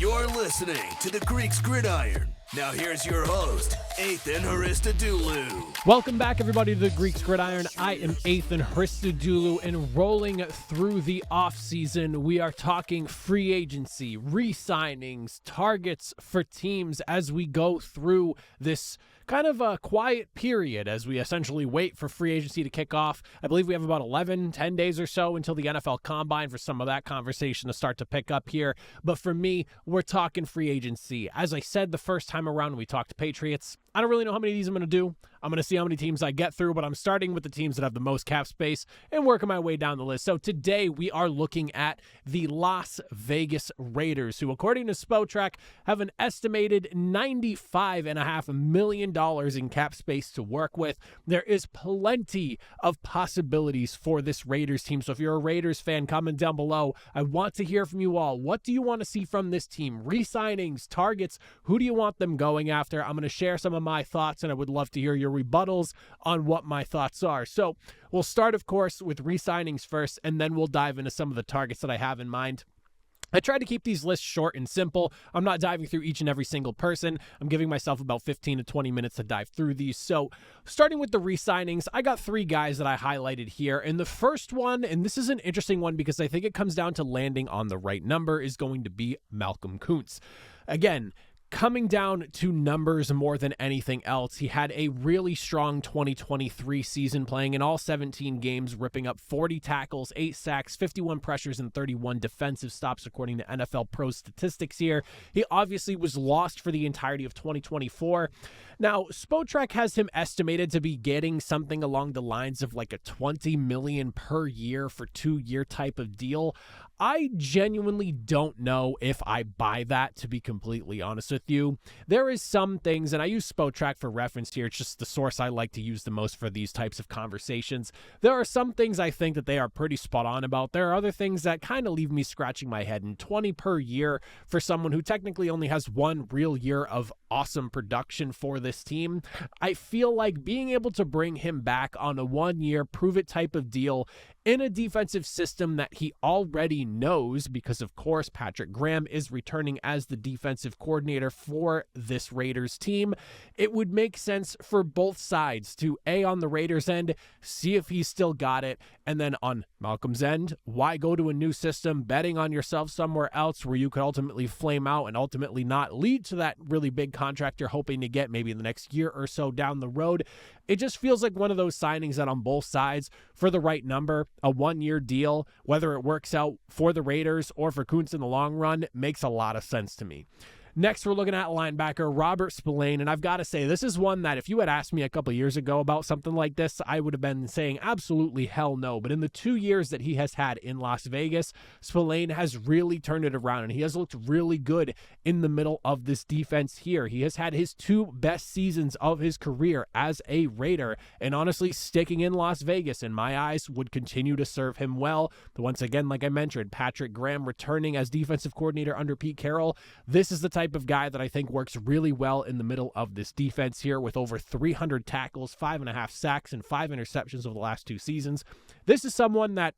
You're listening to the Greeks Gridiron. Now here's your host, Ethan Haristadoulou. Welcome back, everybody, to the Greeks Gridiron. I am Ethan Haristadoulou, and rolling through the offseason, we are talking free agency, re-signings, targets for teams as we go through this kind of a quiet period as we essentially wait for free agency to kick off. I believe we have about 10 days or so until the NFL Combine for some of that conversation to start to pick up here. But for me, we're talking free agency. As I said the first time around when we talked to Patriots, I don't really know how many of these I'm going to do. I'm going to see how many teams I get through, but I'm starting with the teams that have the most cap space and working my way down the list. So today we are looking at the Las Vegas Raiders, who, according to Spotrac, have an estimated $95.5 million in cap space to work with. There is plenty of possibilities for this Raiders team. So if you're a Raiders fan, comment down below. I want to hear from you all. What do you want to see from this team? Re-signings, targets, who do you want them going after? I'm going to share some of my thoughts, and I would love to hear your rebuttals on what my thoughts are. So we'll start, of course, with re-signings first, and then we'll dive into some of the targets that I have in mind. I try to keep these lists short and simple. I'm not diving through each and every single person. I'm giving myself about 15 to 20 minutes to dive through these. So starting with the re-signings, I got three guys that I highlighted here. And the first one, and this is an interesting one because I think it comes down to landing on the right number, is going to be Malcolm Kuntz. Again, coming down to numbers more than anything else, he had a really strong 2023 season, playing in all 17 games, ripping up 40 tackles, 8 sacks, 51 pressures, and 31 defensive stops, according to NFL Pro statistics here. He obviously was lost for the entirety of 2024. Now, Spotrac has him estimated to be getting something along the lines of like a $20 million per year for 2-year type of deal. I genuinely don't know if I buy that, to be completely honest with you. There is some things, and I use Spotrac for reference here. It's just the source I like to use the most for these types of conversations. There are some things I think that they are pretty spot on about. There are other things that kind of leave me scratching my head. And 20 per year for someone who technically only has one real year of awesome production for this team, I feel like being able to bring him back on a 1-year prove-it type of deal in a defensive system that he already knows, because of course Patrick Graham is returning as the defensive coordinator for this Raiders team, it would make sense for both sides to, A, on the Raiders end, see if he's still got it, and then on Malcolm's end, why go to a new system, betting on yourself somewhere else where you could ultimately flame out and ultimately not lead to that really big contract you're hoping to get maybe in the next year or so down the road. It just feels like one of those signings that on both sides, for the right number, a 1-year deal, whether it works out for the Raiders or for Kuntz in the long run, makes a lot of sense to me. Next, we're looking at linebacker Robert Spillane, and I've got to say, this is one that if you had asked me a couple years ago about something like this, I would have been saying absolutely hell no. But in the 2 years that he has had in Las Vegas, Spillane has really turned it around, and he has looked really good in the middle of this defense here. He has had his 2 best seasons of his career as a Raider, and honestly, sticking in Las Vegas, in my eyes, would continue to serve him well. But once again, like I mentioned, Patrick Graham returning as defensive coordinator under Pete Carroll, this is the type of guy that I think works really well in the middle of this defense here, with over 300 tackles, 5.5 sacks, and 5 interceptions over the last 2 seasons. This is someone that,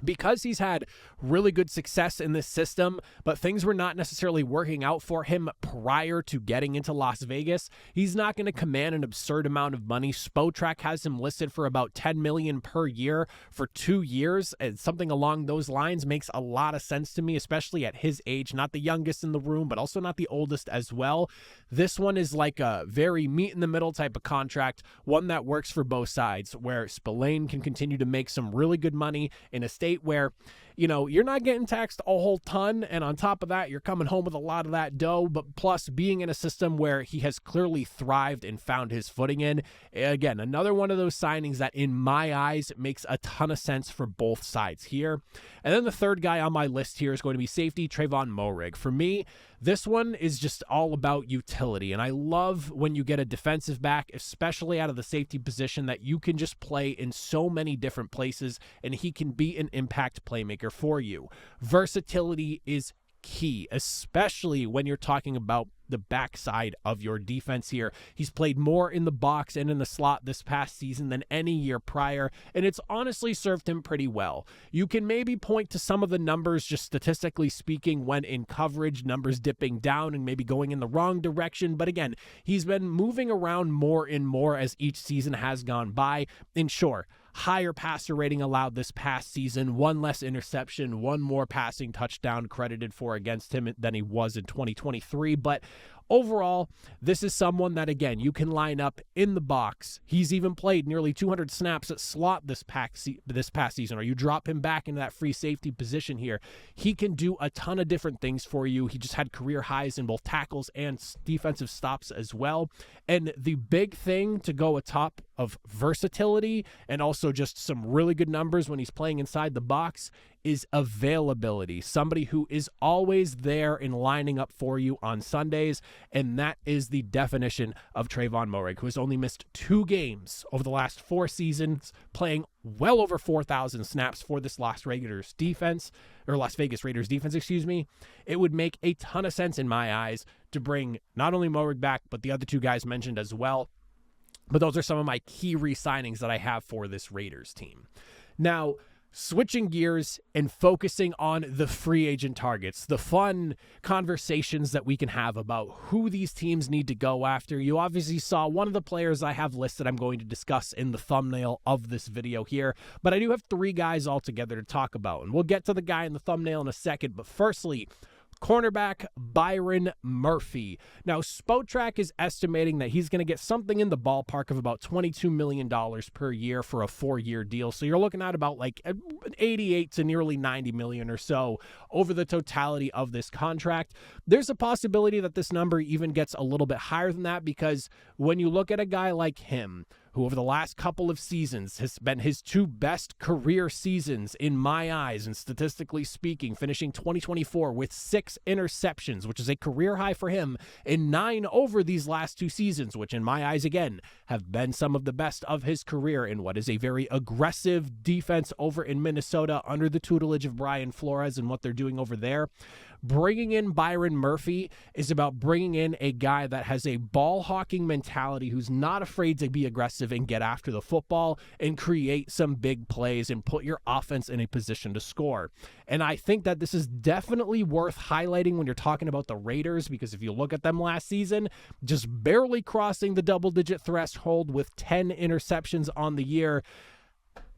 because he's had really good success in this system, but things were not necessarily working out for him prior to getting into Las Vegas, he's not going to command an absurd amount of money. Spotrac has him listed for about $10 million per year for 2 years, and something along those lines makes a lot of sense to me, especially at his age. Not the youngest in the room, but also not the oldest as well. This one is like a very meet-in-the-middle type of contract, one that works for both sides, where Spillane can continue to make some really good money in a state where, you know, you're not getting taxed a whole ton, and on top of that, you're coming home with a lot of that dough, but plus being in a system where he has clearly thrived and found his footing in. Again, another one of those signings that, in my eyes, makes a ton of sense for both sides here. And then the third guy on my list here is going to be safety Trayvon Moehrig. For me, this one is just all about utility, and I love when you get a defensive back, especially out of the safety position, that you can just play in so many different places, and he can be an impact playmaker for you. Versatility is key, especially when you're talking about the backside of your defense here. He's played more in the box and in the slot this past season than any year prior, and it's honestly served him pretty well. You can maybe point to some of the numbers, just statistically speaking, when in coverage, numbers dipping down and maybe going in the wrong direction, but again, he's been moving around more and more as each season has gone by. And sure, higher passer rating allowed this past season, one less interception, one more passing touchdown credited for against him than he was in 2023. But overall, this is someone that, again, you can line up in the box. He's even played nearly 200 snaps at slot this past season, or you drop him back into that free safety position here. He can do a ton of different things for you. He just had career highs in both tackles and defensive stops as well. And the big thing to go atop of versatility and also just some really good numbers when he's playing inside the box is availability. Somebody who is always there and lining up for you on Sundays, and that is the definition of Trayvon Moehrig, who has only missed 2 games over the last 4 seasons, playing well over 4,000 snaps for this Las Vegas Raiders defense, It would make a ton of sense in my eyes to bring not only Moehrig back, but the other 2 guys mentioned as well. But those are some of my key re-signings that I have for this Raiders team. Now, switching gears and focusing on the free agent targets, the fun conversations that we can have about who these teams need to go after. You obviously saw one of the players I have listed I'm going to discuss in the thumbnail of this video here, but I do have 3 guys altogether to talk about, and we'll get to the guy in the thumbnail in a second. But firstly, cornerback Byron Murphy. Now, Spotrac is estimating that he's going to get something in the ballpark of about $22 million per year for a 4-year deal. So you're looking at about like 88 to nearly 90 million or so over the totality of this contract. There's a possibility that this number even gets a little bit higher than that, because when you look at a guy like him, who over the last couple of seasons has been his 2 best career seasons in my eyes, and statistically speaking, finishing 2024 with 6 interceptions, which is a career high for him, and 9 over these last 2 seasons, which in my eyes, again, have been some of the best of his career in what is a very aggressive defense over in Minnesota under the tutelage of Brian Flores and what they're doing over there. Bringing in Byron Murphy is about bringing in a guy that has a ball hawking mentality, who's not afraid to be aggressive and get after the football and create some big plays and put your offense in a position to score. And I think that this is definitely worth highlighting when you're talking about the Raiders, because if you look at them last season, just barely crossing the double-digit threshold with 10 interceptions on the year.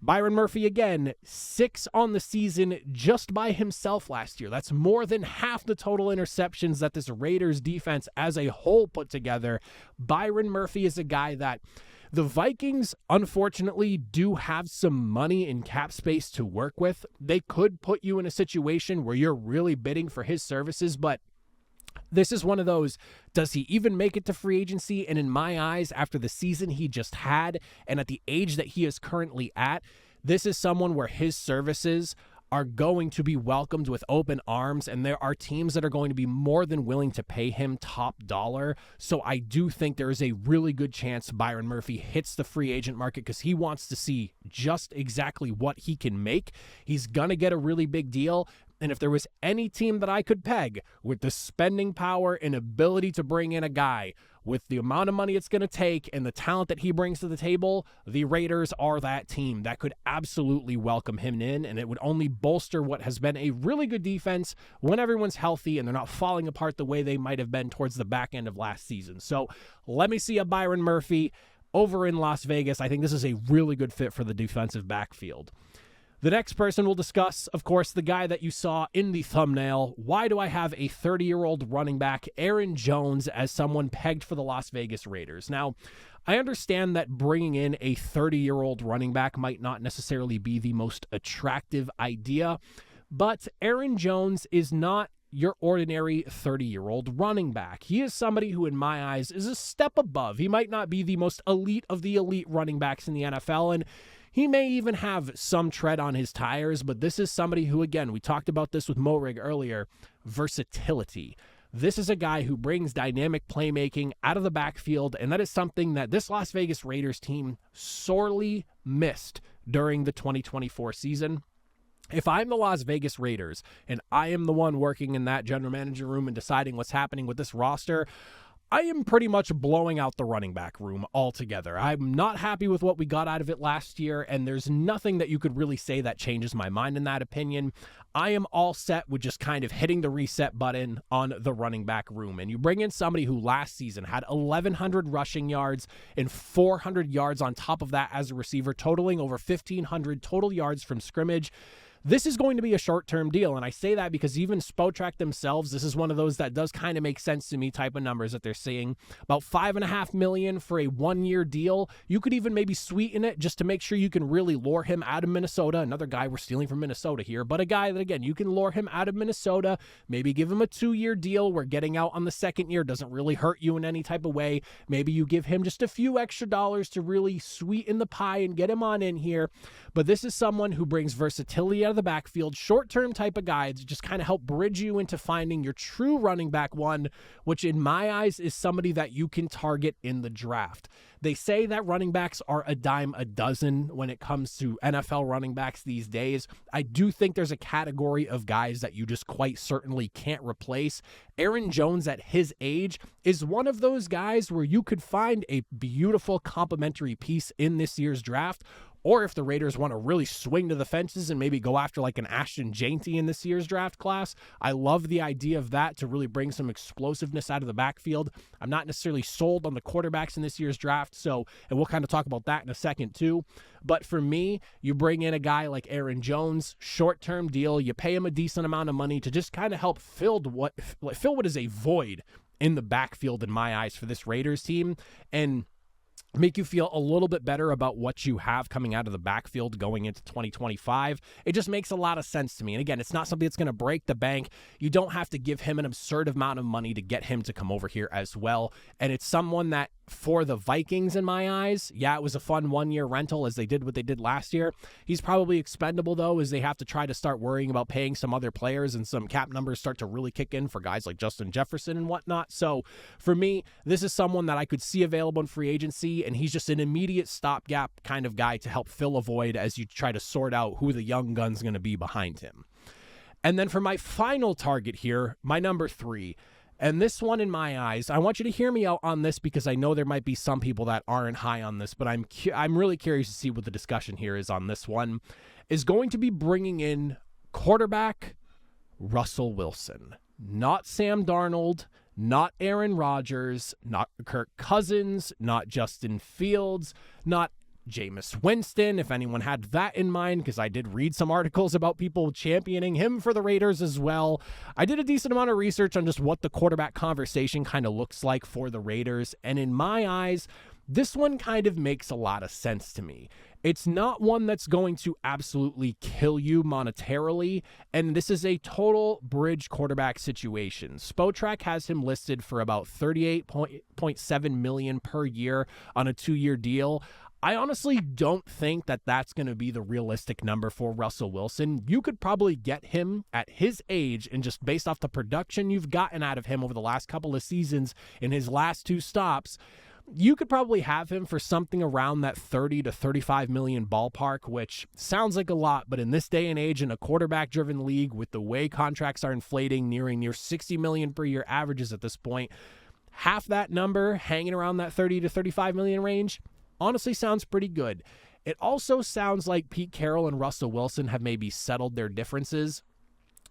Byron Murphy, again, 6 on the season just by himself last year. That's more than half the total interceptions that this Raiders defense as a whole put together. Byron Murphy is a guy that the Vikings, unfortunately, do have some money in cap space to work with. They could put you in a situation where you're really bidding for his services, but this is one of those, does he even make it to free agency? And in my eyes, after the season he just had and at the age that he is currently at, this is someone where his services are going to be welcomed with open arms, and there are teams that are going to be more than willing to pay him top dollar. So I do think there is a really good chance Byron Murphy hits the free agent market, because he wants to see just exactly what he can make. He's going to get a really big deal. And if there was any team that I could peg with the spending power and ability to bring in a guy with the amount of money it's going to take and the talent that he brings to the table, the Raiders are that team that could absolutely welcome him in, and it would only bolster what has been a really good defense when everyone's healthy and they're not falling apart the way they might have been towards the back end of last season. So let me see a Byron Murphy over in Las Vegas. I think this is a really good fit for the defensive backfield. The next person we'll discuss, of course, the guy that you saw in the thumbnail. Why do I have a 30-year-old running back, Aaron Jones, as someone pegged for the Las Vegas Raiders? Now, I understand that bringing in a 30-year-old running back might not necessarily be the most attractive idea, but Aaron Jones is not your ordinary 30-year-old running back. He is somebody who, in my eyes, is a step above. He might not be the most elite of the elite running backs in the NFL, and he may even have some tread on his tires, but this is somebody who, again, we talked about this with Moehrig earlier, versatility. This is a guy who brings dynamic playmaking out of the backfield, and that is something that this Las Vegas Raiders team sorely missed during the 2024 season. If I'm the Las Vegas Raiders and I am the one working in that general manager room and deciding what's happening with this roster, I am pretty much blowing out the running back room altogether. I'm not happy with what we got out of it last year, and there's nothing that you could really say that changes my mind in that opinion. I am all set with just kind of hitting the reset button on the running back room. And you bring in somebody who last season had 1,100 rushing yards and 400 yards on top of that as a receiver, totaling over 1,500 total yards from scrimmage. This is going to be a short-term deal, and I say that because even Spotrac themselves, this is one of those that does kind of make sense to me type of numbers that they're seeing. About $5.5 million for a one-year deal. You could even maybe sweeten it just to make sure you can really lure him out of Minnesota. Another guy we're stealing from Minnesota here, but a guy that, again, you can lure him out of Minnesota, maybe give him a 2-year deal where getting out on the second year doesn't really hurt you in any type of way. Maybe you give him just a few extra dollars to really sweeten the pie and get him on in here. But this is someone who brings versatility out of the backfield, short-term type of guy to just kind of help bridge you into finding your true running back one, which in my eyes is somebody that you can target in the draft. They say that running backs are a dime a dozen when it comes to NFL running backs these days. I do think there's a category of guys that you just quite certainly can't replace. Aaron Jones at his age is one of those guys where you could find a beautiful complementary piece in this year's draft. Or if the Raiders want to really swing to the fences and maybe go after like an Ashton Janty in this year's draft class, I love the idea of that to really bring some explosiveness out of the backfield. I'm not necessarily sold on the quarterbacks in this year's draft, and we'll kind of talk about that in a second too. But for me, you bring in a guy like Aaron Jones, short-term deal, you pay him a decent amount of money to just kind of help fill what is a void in the backfield in my eyes for this Raiders team, and make you feel a little bit better about what you have coming out of the backfield going into 2025. It just makes a lot of sense to me. And again, it's not something that's going to break the bank. You don't have to give him an absurd amount of money to get him to come over here as well. And it's someone that, for the Vikings in my eyes, yeah, it was a fun one-year rental as they did what they did last year. He's probably expendable, though, as they have to try to start worrying about paying some other players and some cap numbers start to really kick in for guys like Justin Jefferson and whatnot. So for me, this is someone that I could see available in free agency, and he's just an immediate stopgap kind of guy to help fill a void as you try to sort out who the young gun's going to be behind him. And then for my final target here, my number 3, and this one in my eyes, I want you to hear me out on this because I know there might be some people that aren't high on this, but I'm really curious to see what the discussion here is on this one, is going to be bringing in quarterback Russell Wilson. Not Sam Darnold, not Aaron Rodgers, not Kirk Cousins, not Justin Fields, not Jameis Winston, if anyone had that in mind, because I did read some articles about people championing him for the Raiders as well. I did a decent amount of research on just what the quarterback conversation kind of looks like for the Raiders, and in my eyes, this one kind of makes a lot of sense to me. It's not one that's going to absolutely kill you monetarily, and this is a total bridge quarterback situation. Spotrac has him listed for about $38.7 million per year on a 2-year deal. I honestly don't think that that's going to be the realistic number for Russell Wilson. You could probably get him at his age, and just based off the production you've gotten out of him over the last couple of seasons in his last 2 stops, you could probably have him for something around that 30 to 35 million ballpark, which sounds like a lot, but in this day and age, in a quarterback-driven league with the way contracts are inflating, near 60 million per year averages at this point, half that number hanging around that 30 to 35 million range honestly sounds pretty good. It also sounds like Pete Carroll and Russell Wilson have maybe settled their differences.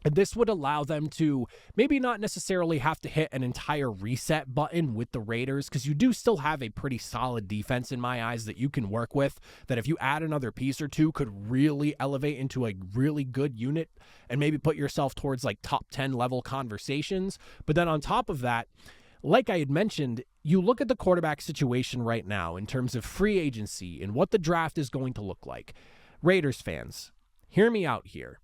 And this would allow them to maybe not necessarily have to hit an entire reset button with the Raiders, because you do still have a pretty solid defense in my eyes that you can work with, that if you add another piece or two could really elevate into a really good unit and maybe put yourself towards like top 10 level conversations. But then on top of that, like I had mentioned, you look at the quarterback situation right now in terms of free agency and what the draft is going to look like. Raiders fans, hear me out here.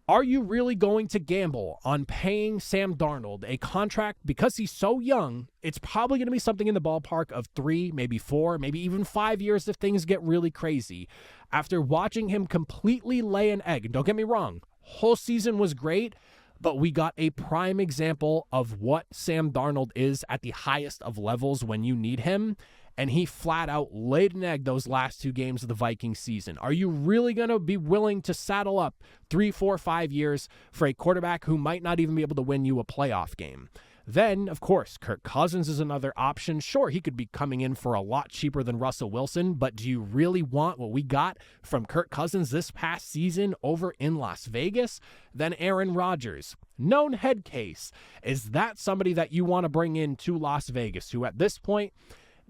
Are you really going to gamble on paying Sam Darnold a contract because he's so young? It's probably going to be something in the ballpark of 3, maybe 4, maybe even 5 years if things get really crazy. After watching him completely lay an egg, and don't get me wrong, whole season was great, but we got a prime example of what Sam Darnold is at the highest of levels when you need him. and he flat out laid an egg those last 2 games of the Vikings season. Are you really going to be willing to saddle up 3, 4, 5 years for a quarterback who might not even be able to win you a playoff game? Then, of course, Kirk Cousins is another option. Sure, he could be coming in for a lot cheaper than Russell Wilson, but do you really want what we got from Kirk Cousins this past season over in Las Vegas? Then Aaron Rodgers, known head case. Is that somebody that you want to bring in to Las Vegas, who at this point,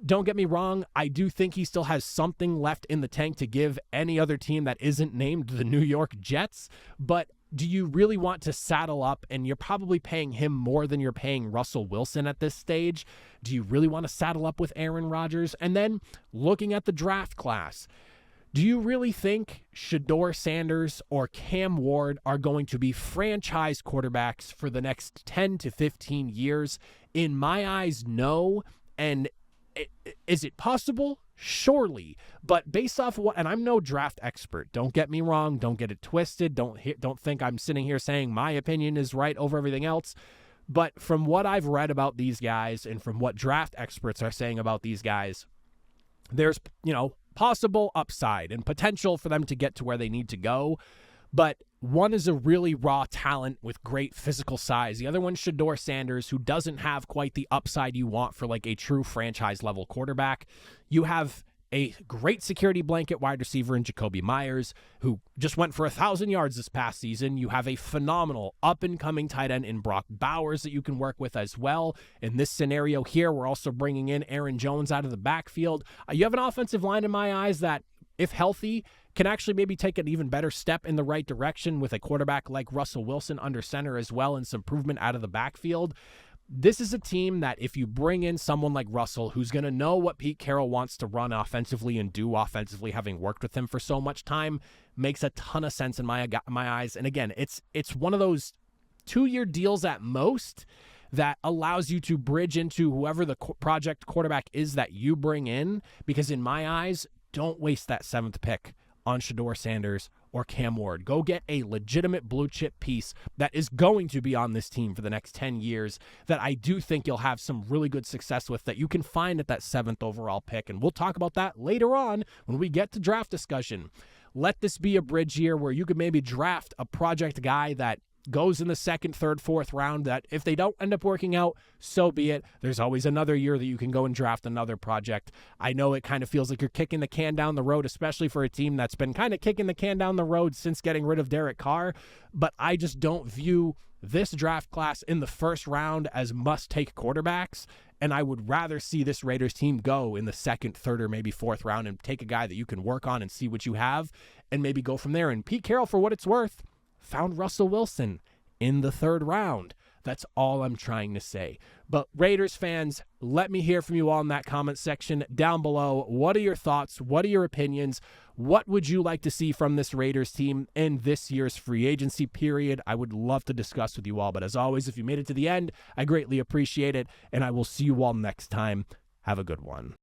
don't get me wrong, I do think he still has something left in the tank to give any other team that isn't named the New York Jets, but do you really want to saddle up, and you're probably paying him more than you're paying Russell Wilson at this stage? Do you really want to saddle up with Aaron Rodgers? And then looking at the draft class, do you really think Shedeur Sanders or Cam Ward are going to be franchise quarterbacks for the next 10 to 15 years? In my eyes, no. And is it possible? Surely, but based off of what, and I'm no draft expert, don't get me wrong, don't get it twisted, don't think I'm sitting here saying my opinion is right over everything else, but from what I've read about these guys and from what draft experts are saying about these guys, there's, possible upside and potential for them to get to where they need to go. But one is a really raw talent with great physical size. The other one's Shedeur Sanders, who doesn't have quite the upside you want for like a true franchise-level quarterback. You have a great security blanket wide receiver in Jacoby Myers, who just went for 1,000 yards this past season. You have a phenomenal up-and-coming tight end in Brock Bowers that you can work with as well. In this scenario here, we're also bringing in Aaron Jones out of the backfield. You have an offensive line in my eyes that, if healthy, can actually maybe take an even better step in the right direction with a quarterback like Russell Wilson under center as well and some improvement out of the backfield. This is a team that if you bring in someone like Russell, who's going to know what Pete Carroll wants to run offensively and do offensively, having worked with him for so much time, makes a ton of sense in my eyes. And again, it's one of those 2-year deals at most that allows you to bridge into whoever the project quarterback is that you bring in, because in my eyes, don't waste that 7th pick on Shedeur Sanders or Cam Ward. Go get a legitimate blue chip piece that is going to be on this team for the next 10 years that I do think you'll have some really good success with, that you can find at that 7th overall pick. And we'll talk about that later on when we get to draft discussion. Let this be a bridge year where you could maybe draft a project guy that goes in the 2nd, 3rd, 4th round, that if they don't end up working out, so be it. There's always another year that you can go and draft another project. I know it kind of feels like you're kicking the can down the road, especially for a team that's been kind of kicking the can down the road since getting rid of Derek Carr, but I just don't view this draft class in the 1st round as must-take quarterbacks, and I would rather see this Raiders team go in the 2nd, 3rd, or maybe 4th round and take a guy that you can work on and see what you have and maybe go from there. And Pete Carroll, for what it's worth, found Russell Wilson in the 3rd round. That's all I'm trying to say. But Raiders fans, let me hear from you all in that comment section down below. What are your thoughts? What are your opinions? What would you like to see from this Raiders team in this year's free agency period? I would love to discuss with you all. But as always, if you made it to the end, I greatly appreciate it. And I will see you all next time. Have a good one.